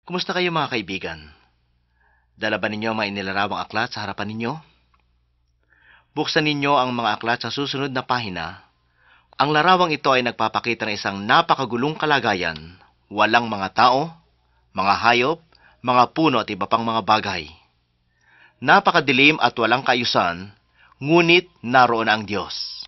Kumusta kayo mga kaibigan? Dala ba ninyo ang mga inilarawang aklat sa harapan ninyo? Buksan ninyo ang mga aklat sa susunod na pahina. Ang larawang ito ay nagpapakita ng isang napakagulong kalagayan, walang mga tao, mga hayop, mga puno at iba pang mga bagay. Napakadilim at walang kaayusan, ngunit naroon ang Diyos.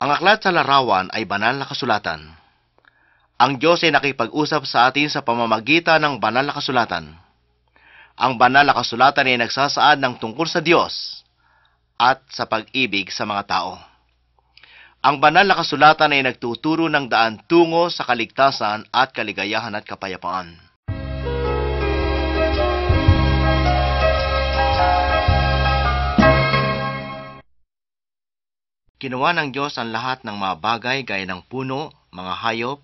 Ang aklat sa larawan ay banal na kasulatan. Ang Diyos ay nakipag-usap sa atin sa pamamagitan ng banal na kasulatan. Ang banal na kasulatan ay nagsasaad ng tungkol sa Diyos at sa pag-ibig sa mga tao. Ang banal na kasulatan ay nagtuturo ng daan tungo sa kaligtasan at kaligayahan at kapayapaan. Ginawa ng Diyos ang lahat ng mga bagay gaya ng puno, mga hayop,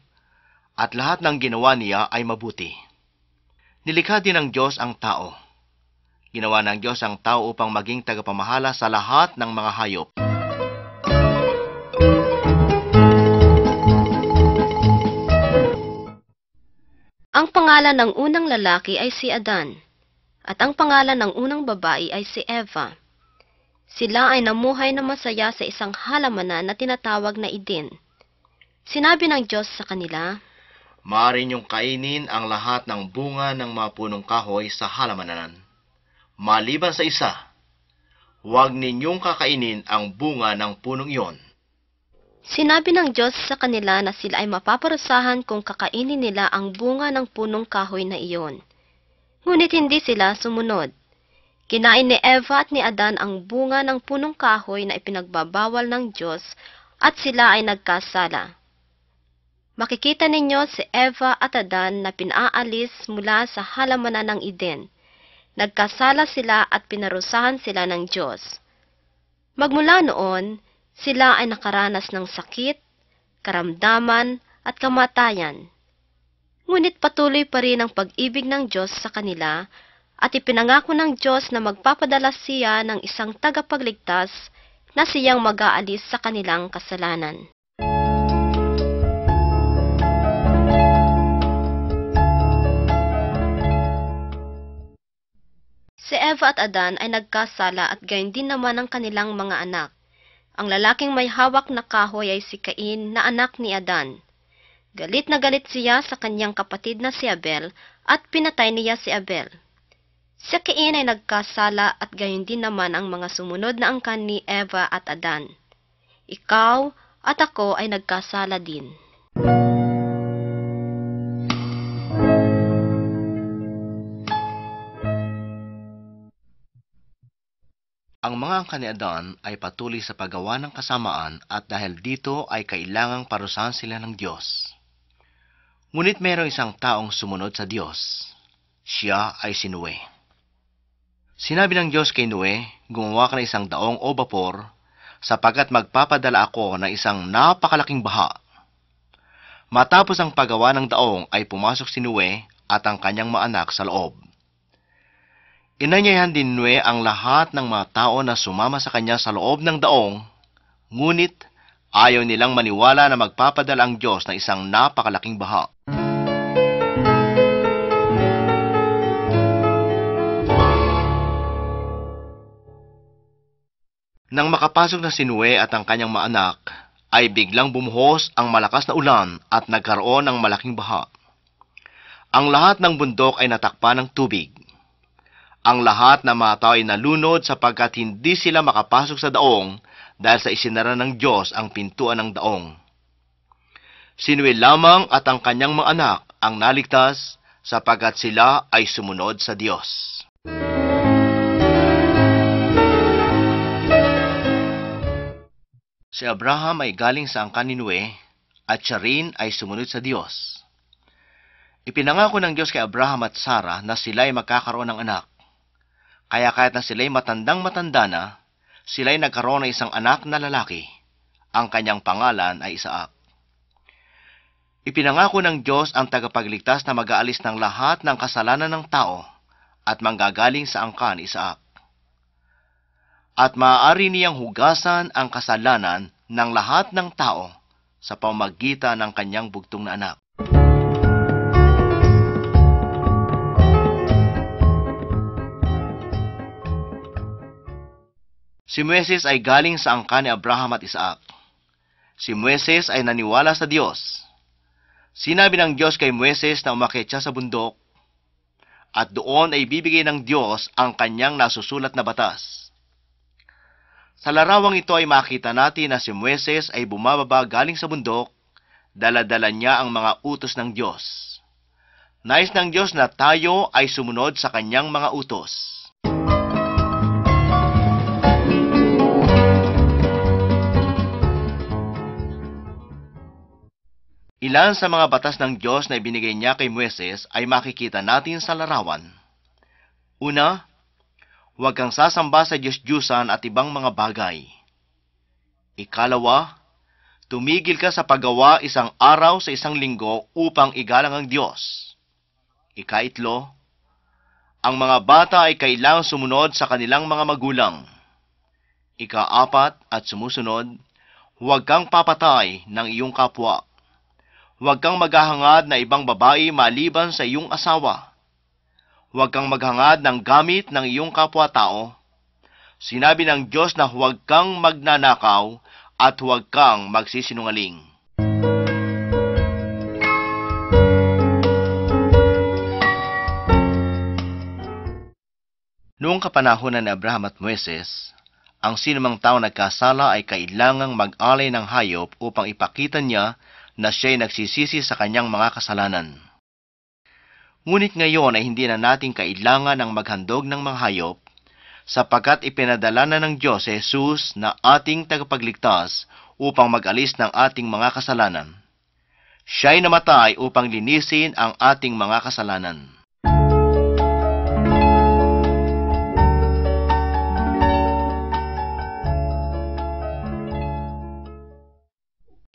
at lahat ng ginawa niya ay mabuti. Nilikha din ng Diyos ang tao. Ginawa ng Diyos ang tao upang maging tagapamahala sa lahat ng mga hayop. Ang pangalan ng unang lalaki ay si Adan, at ang pangalan ng unang babae ay si Eva. Sila ay namuhay na masaya sa isang halamanan na tinatawag na Eden. Sinabi ng Diyos sa kanila, Maaari niyong kainin ang lahat ng bunga ng mga punong kahoy sa halamanan. Maliban sa isa, huwag ninyong kakainin ang bunga ng punong iyon. Sinabi ng Diyos sa kanila na sila ay mapaparusahan kung kakainin nila ang bunga ng punong kahoy na iyon. Ngunit hindi sila sumunod. Kinain ni Eva at ni Adan ang bunga ng punong kahoy na ipinagbabawal ng Diyos at sila ay nagkasala. Makikita ninyo si Eva at Adan na pinaalis mula sa halamanan ng Eden. Nagkasala sila at pinarusahan sila ng Diyos. Magmula noon, sila ay nakaranas ng sakit, karamdaman at kamatayan. Ngunit patuloy pa rin ang pag-ibig ng Diyos sa kanila at ipinangako ng Diyos na magpapadala siya ng isang tagapagligtas na siyang mag-aalis sa kanilang kasalanan. Si Eva at Adan ay nagkasala at gayon din naman ang kanilang mga anak. Ang lalaking may hawak na kahoy ay si Cain na anak ni Adan. Galit na galit siya sa kanyang kapatid na si Abel at pinatay niya si Abel. Si Cain ay nagkasala at gayon din naman ang mga sumunod na angkan ni Eva at Adan. Ikaw at ako ay nagkasala din. Ang mga angkan ni Adan ay patuloy sa paggawa ng kasamaan at dahil dito ay kailangang parusahan sila ng Diyos. Ngunit mayroong isang taong sumunod sa Diyos. Siya ay si Noe. Sinabi ng Diyos kay Noe, gumawa ka ng isang daong o bapor, sapagkat magpapadala ako ng isang napakalaking baha. Matapos ang paggawa ng daong ay pumasok si Noe at ang kanyang mga anak sa loob. Inanyayahan din Noe ang lahat ng mga tao na sumama sa kanya sa loob ng daong, ngunit ayaw nilang maniwala na magpapadala ang Diyos ng isang napakalaking baha. Nang makapasok na si Noe at ang kanyang mga anak, ay biglang bumuhos ang malakas na ulan at nagkaroon ng malaking baha. Ang lahat ng bundok ay natakpan ng tubig. Ang lahat ng mga tao ay nalunod sapagkat hindi sila makapasok sa daong dahil sa isinara ng Diyos ang pintuan ng daong. Si Noe lamang at ang kanyang mga anak ang naligtas sapagkat sila ay sumunod sa Diyos. Si Abraham ay galing sa angkan ni Noe at siya rin ay sumunod sa Diyos. Ipinangako ng Diyos kay Abraham at Sarah na sila ay magkakaroon ng anak. Kaya kahit na sila'y matandang-matanda na, sila'y nagkaroon ng isang anak na lalaki. Ang kanyang pangalan ay Isaac. Ipinangako ng Diyos ang tagapagligtas na mag-aalis ng lahat ng kasalanan ng tao at manggagaling sa angkan ni Isaac. at maaari niyang hugasan ang kasalanan ng lahat ng tao sa pamamagitan ng kanyang bugtong na anak. Si Moises ay galing sa angkan ni Abraham at Isaac. Si Moises ay naniwala sa Diyos. Sinabi ng Diyos kay Moises na umakyat siya sa bundok at doon ay bibigay ng Diyos ang kanyang nasusulat na batas. Sa larawang ito ay makita natin na si Moises ay bumababa galing sa bundok, dala-dala niya ang mga utos ng Diyos. Nais ng Diyos na tayo ay sumunod sa kanyang mga utos. Ilan sa mga batas ng Diyos na ibinigay niya kay Moises ay makikita natin sa larawan. Una, huwag kang sasamba sa Diyos-Diyusan at ibang mga bagay. Ikalawa, tumigil ka sa paggawa isang araw sa isang linggo upang igalang ang Diyos. Ikaitlo, ang mga bata ay kailangang sumunod sa kanilang mga magulang. Ikaapat at sumusunod, huwag kang papatay ng iyong kapwa. Huwag kang maghahangad na ibang babae maliban sa iyong asawa. Huwag kang maghangad ng gamit ng iyong kapwa-tao. Sinabi ng Diyos na huwag kang magnanakaw at huwag kang magsisinungaling. Noong kapanahunan ni Abraham at Moises, ang sinumang tao nagkasala ay kailangang mag-alay ng hayop upang ipakita niya na siya'y nagsisisi sa kanyang mga kasalanan. Ngunit ngayon ay hindi na natin kailangan ng maghandog ng mga hayop, sapagkat ipinadala na ng Diyos si Jesus na ating tagapagligtas upang mag-alis ng ating mga kasalanan. Siya'y namatay upang linisin ang ating mga kasalanan.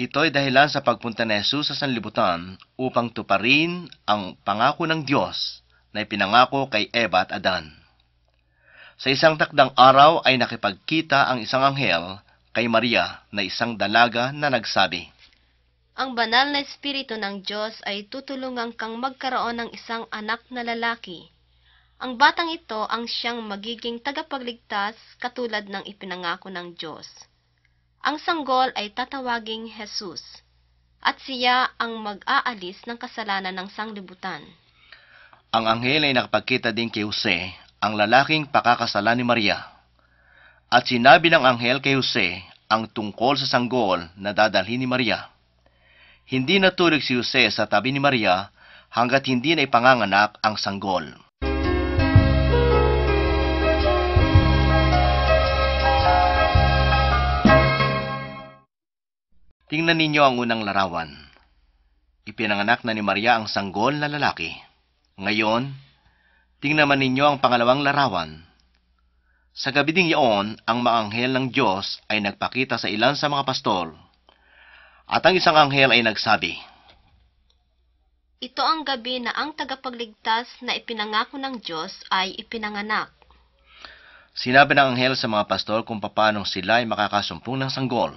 Ito'y dahilan sa pagpunta ni Jesus sa sanlibutan upang tuparin ang pangako ng Diyos na ipinangako kay Eva at Adan. Sa isang takdang araw ay nakipagkita ang isang anghel kay Maria na isang dalaga na nagsabi, Ang banal na Espiritu ng Diyos ay tutulungan kang magkaroon ng isang anak na lalaki. Ang batang ito ang siyang magiging tagapagligtas katulad ng ipinangako ng Diyos. Ang sanggol ay tatawaging Jesus, at siya ang mag-aalis ng kasalanan ng sanglibutan. Ang anghel ay nakapagkita din kay Jose, ang lalaking pakakasalan ni Maria. At sinabi ng anghel kay Jose ang tungkol sa sanggol na dadalhin ni Maria. Hindi natulog si Jose sa tabi ni Maria hanggat hindi na ipanganganak ang sanggol. Tingnan ninyo ang unang larawan. Ipinanganak na ni Maria ang sanggol na lalaki. Ngayon, tingnan man ninyo ang pangalawang larawan. Sa gabi ding iyon, ang mga anghel ng Diyos ay nagpakita sa ilan sa mga pastor. At ang isang anghel ay nagsabi, Ito ang gabi na ang tagapagligtas na ipinangako ng Diyos ay ipinanganak. Sinabi ng anghel sa mga pastor kung paano sila ay makakasumpong ng sanggol.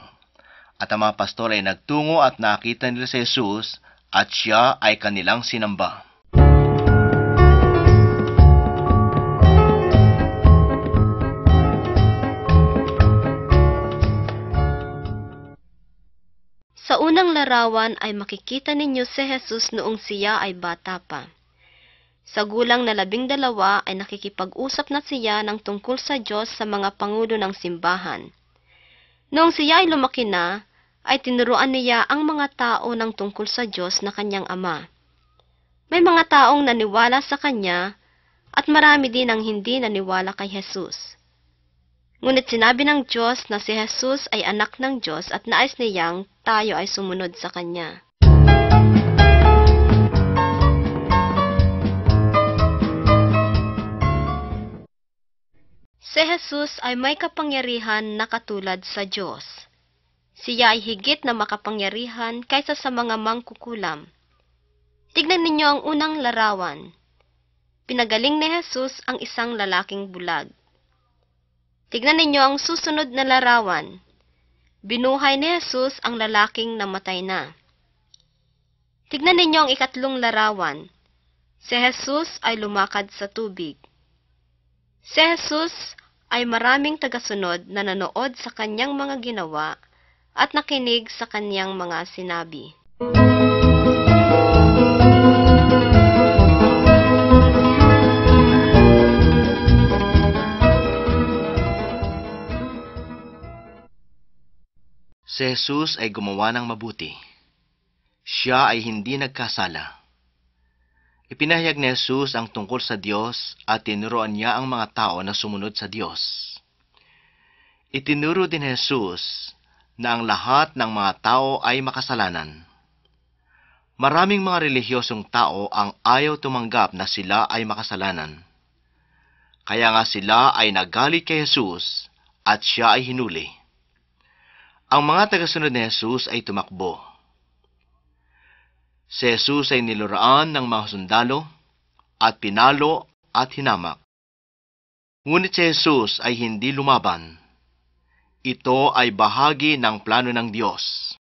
At ang mga pastor ay nagtungo at nakita nila si Jesus at siya ay kanilang sinamba. Sa unang larawan ay makikita ninyo si Jesus noong siya ay bata pa. Sa gulang na 12 ay nakikipag-usap na siya ng tungkol sa Diyos sa mga pangulo ng simbahan. Noong siya ay lumaki na, ay tinuruan niya ang mga tao ng tungkol sa Diyos na kanyang ama. May mga taong naniwala sa kanya at marami din ang hindi naniwala kay Jesus. Ngunit sinabi ng Diyos na si Jesus ay anak ng Diyos at nais niyang tayo ay sumunod sa kanya. Si Jesus ay may kapangyarihan na katulad sa Diyos. Siya ay higit na makapangyarihan kaysa sa mga mangkukulam. Tignan ninyo ang unang larawan. Pinagaling ni Jesus ang isang lalaking bulag. Tignan ninyo ang susunod na larawan. Binuhay ni Jesus ang lalaking namatay na. Tignan ninyo ang ikatlong larawan. Si Jesus ay lumakad sa tubig. Si Jesus ay maraming tagasunod na nanood sa kanyang mga ginawa at nakinig sa kanyang mga sinabi. Si Jesus ay gumawa ng mabuti. Siya ay hindi nagkasala. Ipinahayag ni Jesus ang tungkol sa Diyos at tinuruan niya ang mga tao na sumunod sa Diyos. Itinuro din ni Jesus na ang lahat ng mga tao ay makasalanan. Maraming mga relihiyosong tao ang ayaw tumanggap na sila ay makasalanan. Kaya nga sila ay nagalit kay Jesus at siya ay hinuli. Ang mga tagasunod ni Jesus ay tumakbo. Si Jesus ay niluraan ng mga sundalo at pinalo at hinamak. Ngunit si Jesus ay hindi lumaban. Ito ay bahagi ng plano ng Diyos.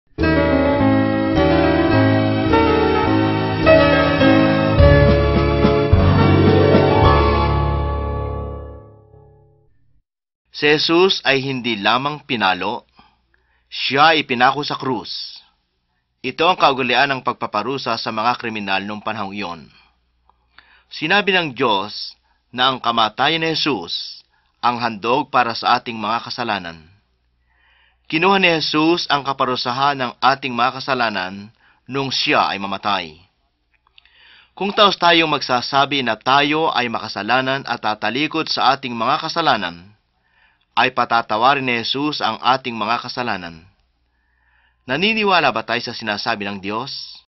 Si Jesus ay hindi lamang pinalo, siya ay pinako sa krus. Ito ang kaugalian ng pagpaparusa sa mga kriminal noong panahong iyon. Sinabi ng Diyos na ang kamatayan ni Jesus ang handog para sa ating mga kasalanan. Kinuha ni Jesus ang kaparusahan ng ating mga kasalanan nung siya ay mamatay. Kung taos tayong magsasabi na tayo ay makasalanan at tatalikod sa ating mga kasalanan, ay patatawarin ni Jesus ang ating mga kasalanan. Naniniwala ba tayo sa sinasabi ng Diyos?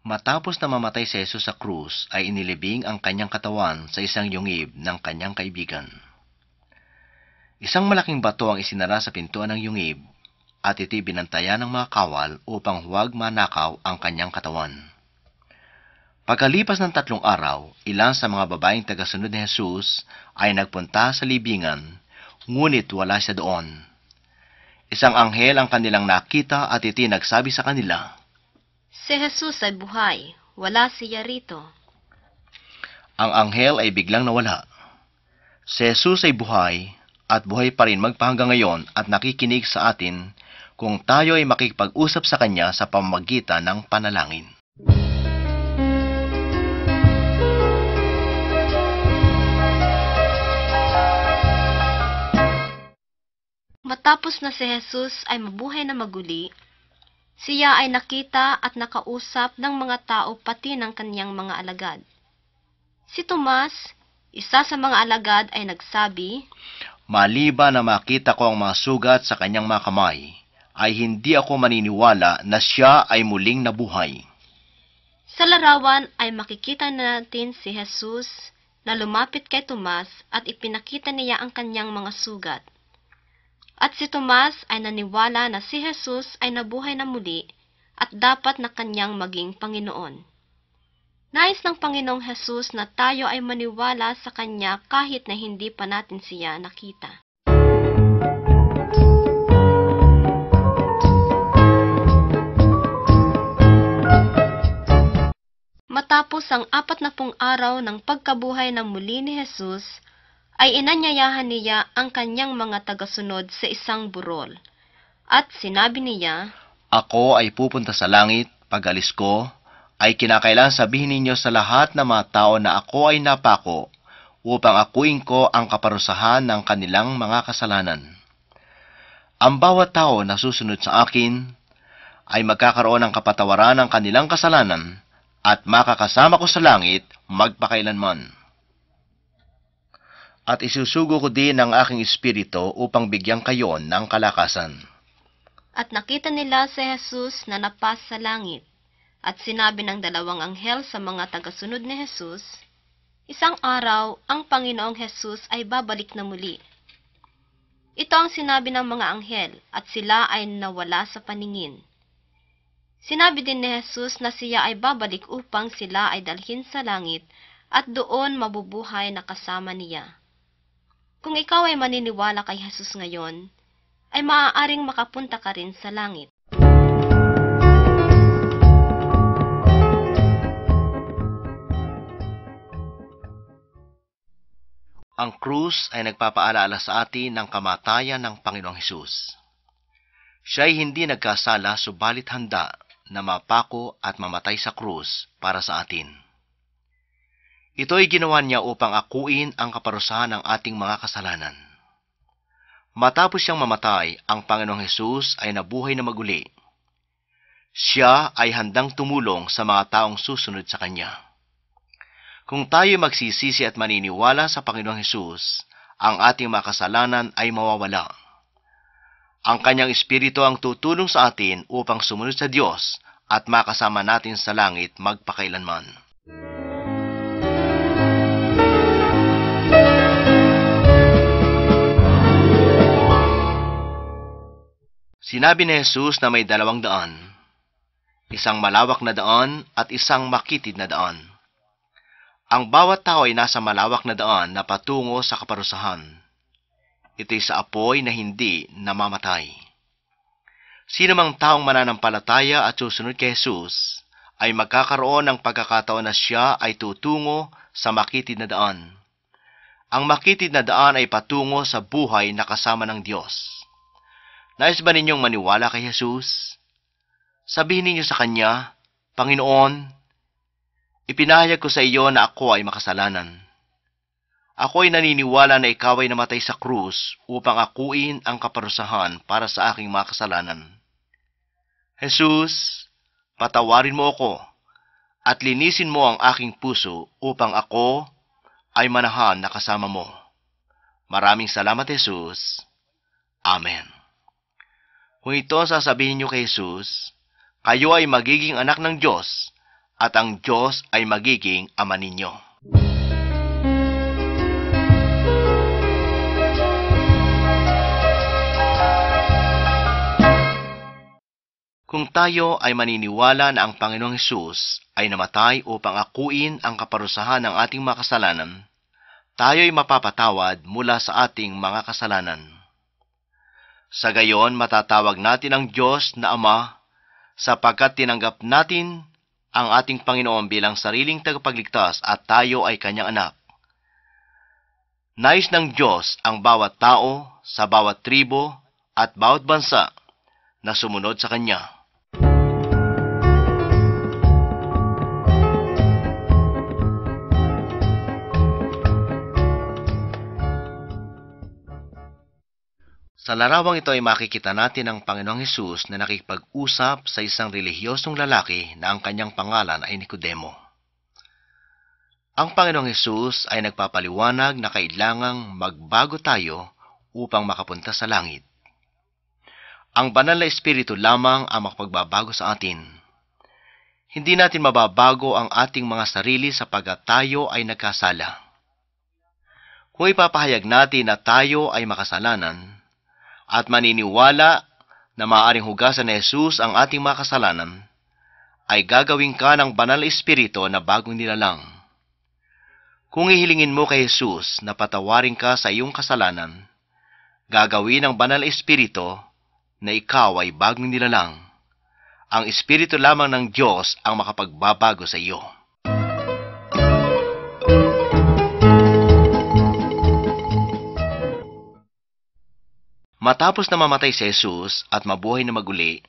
Matapos na mamatay si Jesus sa krus, ay inilibing ang kanyang katawan sa isang yungib ng kanyang kaibigan. Isang malaking bato ang isinara sa pintuan ng yungib, at iti binantayan ng mga kawal upang huwag manakaw ang kanyang katawan. Pagkalipas ng 3 araw, ilan sa mga babaeng tagasunod ni Jesus ay nagpunta sa libingan, ngunit wala siya doon. Isang anghel ang kanilang nakita at iti nagsabi sa kanila, Si Jesus ay buhay, wala siya rito. Ang anghel ay biglang nawala. Si Jesus ay buhay at buhay pa rin magpahanggang ngayon at nakikinig sa atin kung tayo ay makikipag-usap sa Kanya sa pamamagitan ng panalangin. Matapos na si Jesus ay mabuhay na maguli, siya ay nakita at nakausap ng mga tao pati ng kanyang mga alagad. Si Tomas, isa sa mga alagad, ay nagsabi, Maliban na makita ko ang mga sugat sa kanyang mga kamay, ay hindi ako maniniwala na siya ay muling nabuhay. Sa larawan ay makikita natin si Jesus na lumapit kay Tomas at ipinakita niya ang kanyang mga sugat. At si Tomas ay naniwala na si Jesus ay nabuhay na muli at dapat na kanyang maging Panginoon. Nais ng Panginoong Jesus na tayo ay maniwala sa Kanya kahit na hindi pa natin siya nakita. Matapos ang 40 araw ng pagkabuhay ng muli ni Jesus, ay inanyayahan niya ang kanyang mga tagasunod sa isang burol. At sinabi niya, Ako ay pupunta sa langit, pag-alis ko, ay kinakailangan sabihin ninyo sa lahat ng mga tao na ako ay napako, upang akuin ko ang kaparusahan ng kanilang mga kasalanan. Ang bawat tao na susunod sa akin, ay magkakaroon ng kapatawaran ng kanilang kasalanan, at makakasama ko sa langit magpakailanman. At isusugo ko din ang aking espiritu upang bigyan kayo ng kalakasan. At nakita nila si Jesus na napas sa langit, at sinabi ng 2 anghel sa mga tagasunod ni Jesus, Isang araw, ang Panginoong Jesus ay babalik na muli. Ito ang sinabi ng mga anghel, at sila ay nawala sa paningin. Sinabi din ni Jesus na siya ay babalik upang sila ay dalhin sa langit at doon mabubuhay na kasama niya. Kung ikaw ay maniniwala kay Jesus ngayon, ay maaaring makapunta ka rin sa langit. Ang krus ay nagpapaalala sa atin ng kamatayan ng Panginoong Hesus. Siya ay hindi nagkasala subalit handa na mapako at mamatay sa krus para sa atin. Ito ay ginawa niya upang akuin ang kaparusahan ng ating mga kasalanan. Matapos siyang mamatay, ang Panginoong Hesus ay nabuhay na maguli. Siya ay handang tumulong sa mga taong susunod sa Kanya. Kung tayo magsisisi at maniniwala sa Panginoong Hesus, ang ating mga kasalanan ay mawawala. Ang Kanyang Espiritu ang tutulong sa atin upang sumunod sa Diyos at makasama natin sa langit magpakailanman. Sinabi ni Jesus na may 2 daan, isang malawak na daan at isang makitid na daan. Ang bawat tao ay nasa malawak na daan na patungo sa kaparusahan. Ito'y sa apoy na hindi namamatay. Sino mang taong mananampalataya at susunod kay Jesus ay magkakaroon ng pagkakataon na siya ay tutungo sa makitid na daan. Ang makitid na daan ay patungo sa buhay na kasama ng Diyos. Nais ba ninyong maniwala kay Jesus? Sabihin ninyo sa Kanya, Panginoon, ipinahayag ko sa iyo na ako ay makasalanan. Ako ay naniniwala na ikaw ay namatay sa krus upang akuin ang kaparusahan para sa aking mga kasalanan. Jesus, patawarin mo ako at linisin mo ang aking puso upang ako ay manahan na kasama mo. Maraming salamat, Jesus. Amen. Kung ito ang sasabihin niyo kay Jesus, kayo ay magiging anak ng Diyos at ang Diyos ay magiging ama ninyo. Kung tayo ay maniniwala na ang Panginoong Hesus ay namatay upang akuin ang kaparusahan ng ating mga kasalanan, tayo ay mapapatawad mula sa ating mga kasalanan. Sa gayon, matatawag natin ang Diyos na Ama sapagkat tinanggap natin ang ating Panginoon bilang sariling tagapagligtas at tayo ay Kanyang anak. Nais ng Diyos ang bawat tao sa bawat tribo at bawat bansa na sumunod sa Kanya. Sa larawang ito ay makikita natin ang Panginoong Hesus na nakikipag-usap sa isang relihiyosong lalaki na ang kanyang pangalan ay Nicodemo. Ang Panginoong Hesus ay nagpapaliwanag na kailangang magbago tayo upang makapunta sa langit. Ang banal na Espiritu lamang ang makapagbabago sa atin. Hindi natin mababago ang ating mga sarili sapagkat tayo ay nagkasala. Kung ipapahayag natin na tayo ay makasalanan, at maniniwala na maaaring hugasan ni Jesus ang ating mga kasalanan, ay gagawin ka ng banal na Espiritu na bagong nilalang. Kung ihilingin mo kay Jesus na patawarin ka sa iyong kasalanan, gagawin ng banal na Espiritu na ikaw ay bagong nilalang. Ang Espiritu lamang ng Diyos ang makapagbabago sa iyo. Matapos na mamatay si Jesus at mabuhay na maguli,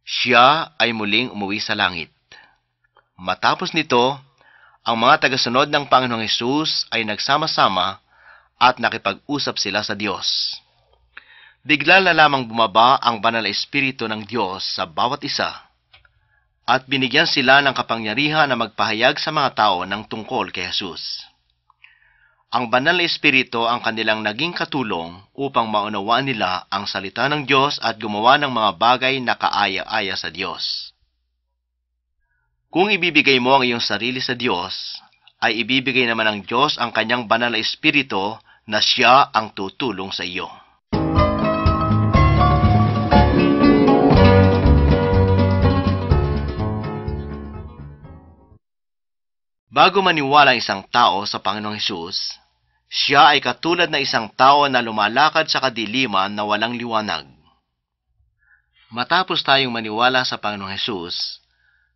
siya ay muling umuwi sa langit. Matapos nito, ang mga tagasunod ng Panginoong Hesus ay nagsama-sama at nakipag-usap sila sa Diyos. Bigla na lamang bumaba ang banal na Espiritu ng Diyos sa bawat isa at binigyan sila ng kapangyarihan na magpahayag sa mga tao ng tungkol kay Jesus. Ang banal na Espiritu ang kanilang naging katulong upang maunawaan nila ang salita ng Diyos at gumawa ng mga bagay na kaaya-aya sa Diyos. Kung ibibigay mo ang iyong sarili sa Diyos, ay ibibigay naman ng Diyos ang kanyang banal na Espiritu na siya ang tutulong sa iyo. Bago maniwala ang isang tao sa Panginoong Hesus, siya ay katulad na isang tao na lumalakad sa kadiliman na walang liwanag. Matapos tayong maniwala sa Panginoong Hesus,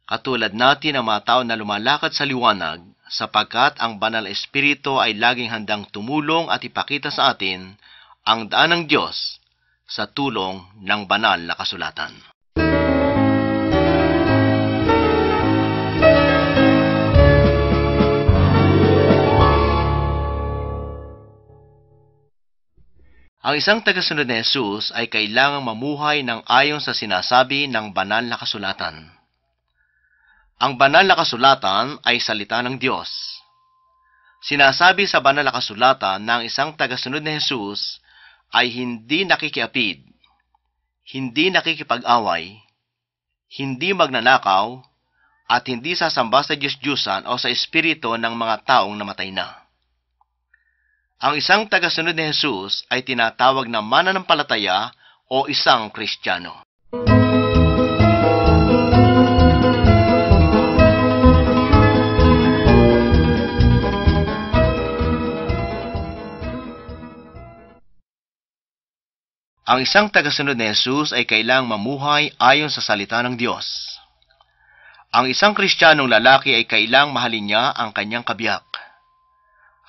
katulad natin ang mga tao na lumalakad sa liwanag, sapagkat ang Banal na Espiritu ay laging handang tumulong at ipakita sa atin ang daan ng Diyos sa tulong ng banal na kasulatan. Ang isang tagasunod ni Jesus ay kailangang mamuhay ng ayon sa sinasabi ng banal na kasulatan. Ang banal na kasulatan ay salita ng Diyos. Sinasabi sa banal na kasulatan na ang isang tagasunod ni Jesus ay hindi nakikiapid, hindi nakikipag-away, hindi magnanakaw, at hindi sasamba sa Diyos-Diyusan o sa espiritu ng mga taong namatay na. Ang isang tagasunod ni Jesus ay tinatawag na mananampalataya o isang Kristiyano. Ang isang tagasunod ni Jesus ay kailangang mamuhay ayon sa salita ng Diyos. Ang isang Kristiyanong lalaki ay kailangang mahalin niya ang kanyang kabiyak.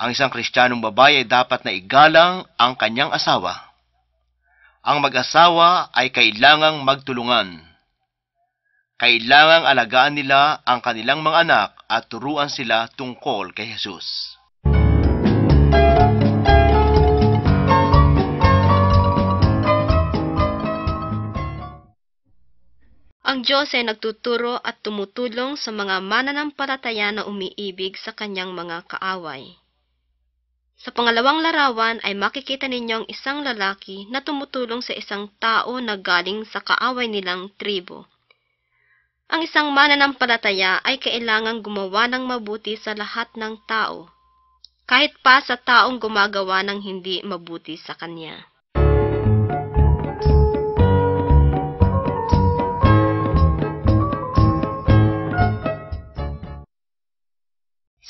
Ang isang Kristiyanong babae ay dapat na igalang ang kanyang asawa. Ang mag-asawa ay kailangang magtulungan. Kailangang alagaan nila ang kanilang mga anak at turuan sila tungkol kay Jesus. Ang Diyos ay nagtuturo at tumutulong sa mga mananampalataya na umiibig sa kanyang mga kaaway. Sa pangalawang larawan ay makikita ninyo ang isang lalaki na tumutulong sa isang tao na galing sa kaaway nilang tribo. Ang isang mananampalataya ay kailangang gumawa ng mabuti sa lahat ng tao, kahit pa sa taong gumagawa ng hindi mabuti sa kanya.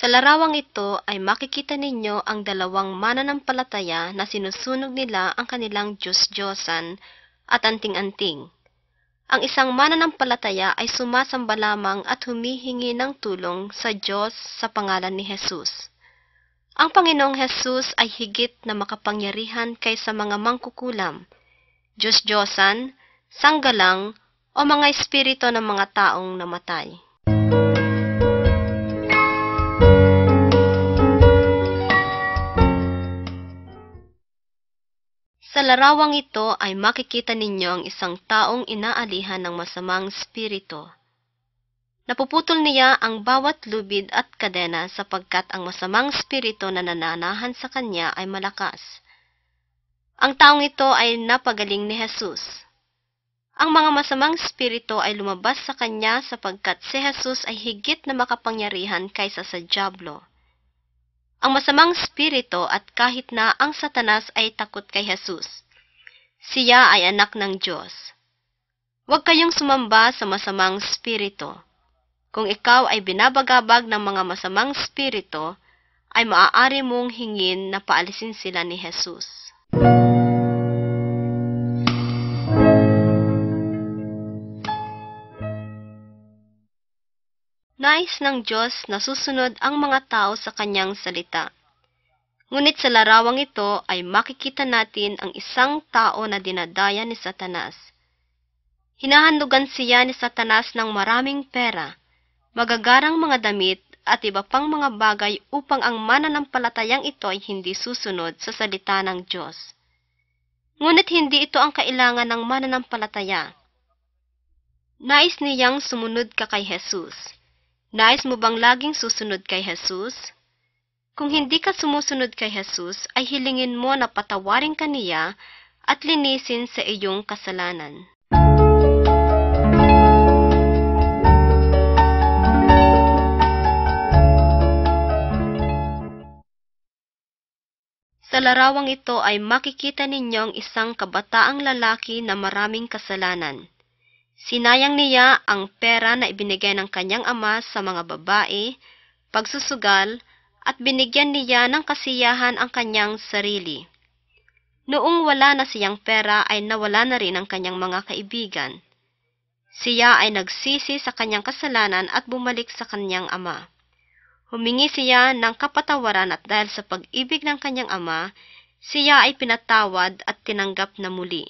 Sa larawang ito ay makikita ninyo ang dalawang mananampalataya na sinusunog nila ang kanilang Diyos-Diyosan at anting-anting. Ang isang mananampalataya ay sumasamba lamang at humihingi ng tulong sa Diyos sa pangalan ni Jesus. Ang Panginoong Jesus ay higit na makapangyarihan kaysa mga mangkukulam, Diyos-Diyosan, sanggalang, o mga espiritu ng mga taong namatay. Sa larawang ito ay makikita ninyo ang isang taong inaalihan ng masamang spirito. Napuputol niya ang bawat lubid at kadena sapagkat ang masamang spirito na nananahan sa kanya ay malakas. Ang taong ito ay napagaling ni Jesus. Ang mga masamang spirito ay lumabas sa kanya sapagkat si Jesus ay higit na makapangyarihan kaysa sa dyablo. Ang masamang spirito at kahit na ang Satanas ay takot kay Jesus. Siya ay anak ng Diyos. Huwag kayong sumamba sa masamang spirito. Kung ikaw ay binabagabag ng mga masamang spirito, ay maaari mong hingin na paalisin sila ni Jesus. Nais ng Diyos na susunod ang mga tao sa kanyang salita. Ngunit sa larawang ito ay makikita natin ang isang tao na dinadaya ni Satanas. Hinahandugan siya ni Satanas ng maraming pera, magagarang mga damit at iba pang mga bagay upang ang mananampalatayang ito ay hindi susunod sa salita ng Diyos. Ngunit hindi ito ang kailangan ng mananampalataya. Nais niyang sumunod ka kay Jesus. Nais mo bang laging susunod kay Jesus? Kung hindi ka sumusunod kay Jesus, ay hilingin mo na patawarin ka niya at linisin sa iyong kasalanan. Sa larawang ito ay makikita ninyo ang isang kabataang lalaki na maraming kasalanan. Sinayang niya ang pera na ibinigay ng kanyang ama sa mga babae, pagsusugal, at binigyan niya ng kasiyahan ang kanyang sarili. Noong wala na siyang pera ay nawala na rin ang kanyang mga kaibigan. Siya ay nagsisi sa kanyang kasalanan at bumalik sa kanyang ama. Humingi siya ng kapatawaran at dahil sa pag-ibig ng kanyang ama, siya ay pinatawad at tinanggap na muli.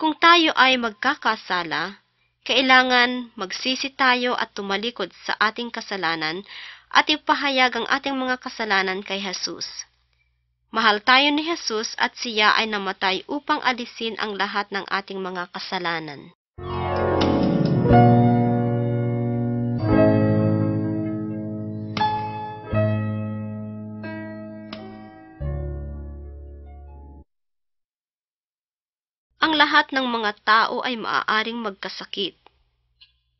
Kung tayo ay magkakasala, kailangan magsisi tayo at tumalikod sa ating kasalanan at ipahayag ang ating mga kasalanan kay Jesus. Mahal tayo ni Jesus at siya ay namatay upang alisin ang lahat ng ating mga kasalanan. Ang lahat ng mga tao ay maaaring magkasakit.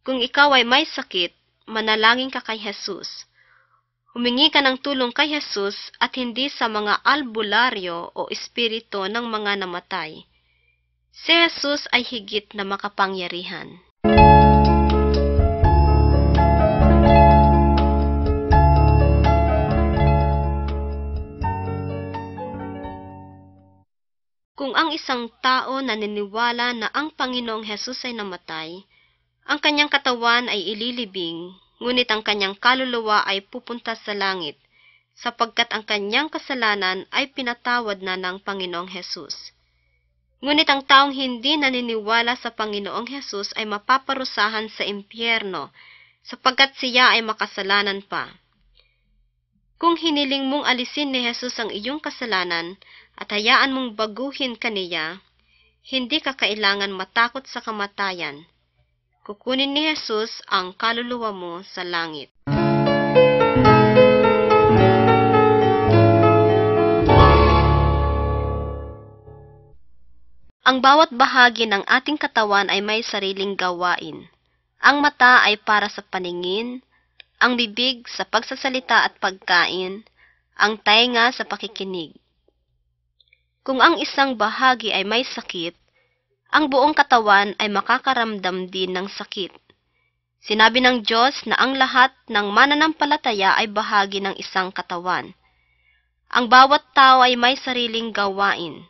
Kung ikaw ay may sakit, manalangin ka kay Jesus. Humingi ka ng tulong kay Jesus at hindi sa mga albularyo o espiritu ng mga namatay. Si Jesus ay higit na makapangyarihan. Kung ang isang tao naniniwala na ang Panginoong Jesus ay namatay, ang kanyang katawan ay ililibing, ngunit ang kanyang kaluluwa ay pupunta sa langit, sapagkat ang kanyang kasalanan ay pinatawad na ng Panginoong Jesus. Ngunit ang taong hindi naniniwala sa Panginoong Jesus ay mapaparusahan sa impyerno, sapagkat siya ay makasalanan pa. Kung hiniling mong alisin ni Jesus ang iyong kasalanan at hayaan mong baguhin ka niya, hindi ka kailangan matakot sa kamatayan. Kukunin ni Jesus ang kaluluwa mo sa langit. Ang bawat bahagi ng ating katawan ay may sariling gawain. Ang mata ay para sa paningin, ang bibig sa pagsasalita at pagkain, ang tainga sa pakikinig. Kung ang isang bahagi ay may sakit, ang buong katawan ay makakaramdam din ng sakit. Sinabi ng Diyos na ang lahat ng mananampalataya ay bahagi ng isang katawan. Ang bawat tao ay may sariling gawain.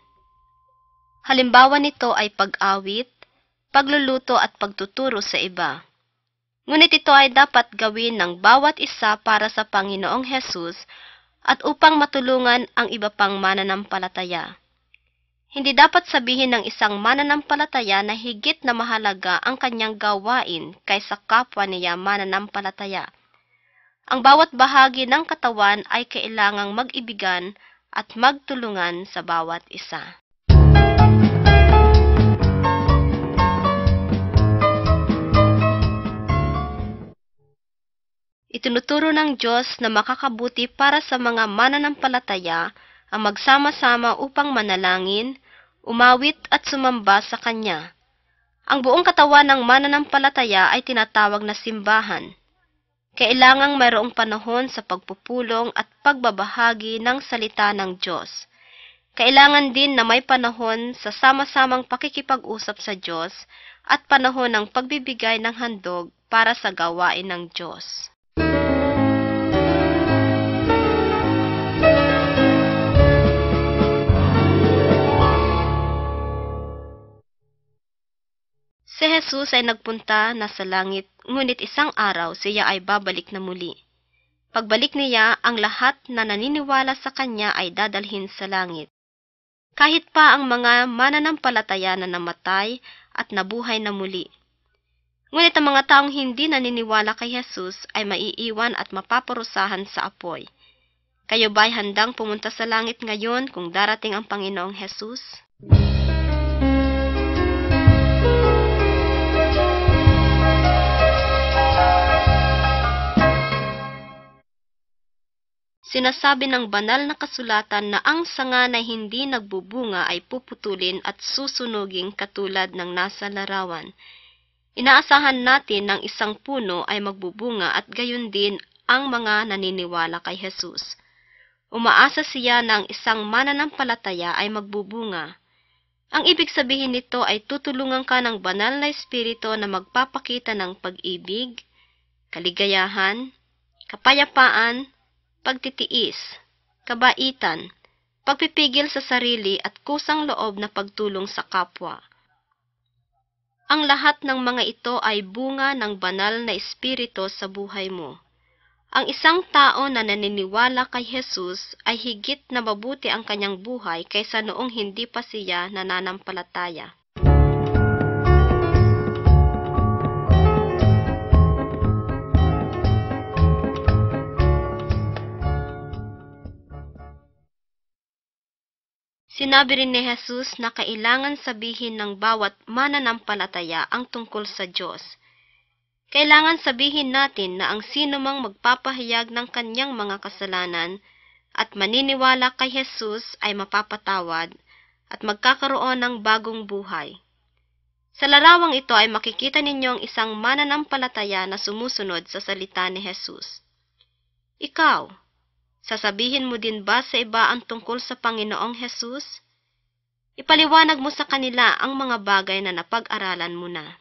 Halimbawa nito ay pag-awit, pagluluto at pagtuturo sa iba. Ngunit ito ay dapat gawin ng bawat isa para sa Panginoong Hesus at upang matulungan ang iba pang mananampalataya. Hindi dapat sabihin ng isang mananampalataya na higit na mahalaga ang kanyang gawain kaysa kapwa niya mananampalataya. Ang bawat bahagi ng katawan ay kailangang mag-ibigan at magtulungan sa bawat isa. Itinuturo ng Diyos na makakabuti para sa mga mananampalataya ang magsama-sama upang manalangin, umawit at sumamba sa Kanya. Ang buong katawan ng mananampalataya ay tinatawag na simbahan. Kailangang mayroong panahon sa pagpupulong at pagbabahagi ng salita ng Diyos. Kailangan din na may panahon sa sama-samang pakikipag-usap sa Diyos at panahon ng pagbibigay ng handog para sa gawain ng Diyos. Si Jesus ay nagpunta na sa langit, ngunit isang araw siya ay babalik na muli. Pagbalik niya, ang lahat na naniniwala sa kanya ay dadalhin sa langit. Kahit pa ang mga mananampalataya na namatay at nabuhay na muli. Ngunit ang mga taong hindi naniniwala kay Jesus ay maiiwan at mapaparusahan sa apoy. Kayo ba'y handang pumunta sa langit ngayon kung darating ang Panginoong Jesus? Sinasabi ng banal na kasulatan na ang sanga na hindi nagbubunga ay puputulin at susunugin katulad ng nasa larawan. Inaasahan natin ng isang puno ay magbubunga at gayon din ang mga naniniwala kay Jesus. Umaasa siya na ang isang mananampalataya ay magbubunga. Ang ibig sabihin nito ay tutulungan ka ng banal na espiritu na magpapakita ng pag-ibig, kaligayahan, kapayapaan, pagtitiis, kabaitan, pagpipigil sa sarili at kusang loob na pagtulong sa kapwa. Ang lahat ng mga ito ay bunga ng banal na espiritu sa buhay mo. Ang isang tao na naniniwala kay Jesus ay higit na mabuti ang kanyang buhay kaysa noong hindi pa siya nananampalataya. Sinabi rin ni Jesus na kailangan sabihin ng bawat mananampalataya ang tungkol sa Diyos. Kailangan sabihin natin na ang sino mang magpapahayag ng kanyang mga kasalanan at maniniwala kay Jesus ay mapapatawad at magkakaroon ng bagong buhay. Sa larawang ito ay makikita ninyo ang isang mananampalataya na sumusunod sa salita ni Jesus. Ikaw, sasabihin mo din ba sa iba ang tungkol sa Panginoong Jesus? Ipaliwanag mo sa kanila ang mga bagay na napag-aralan mo na.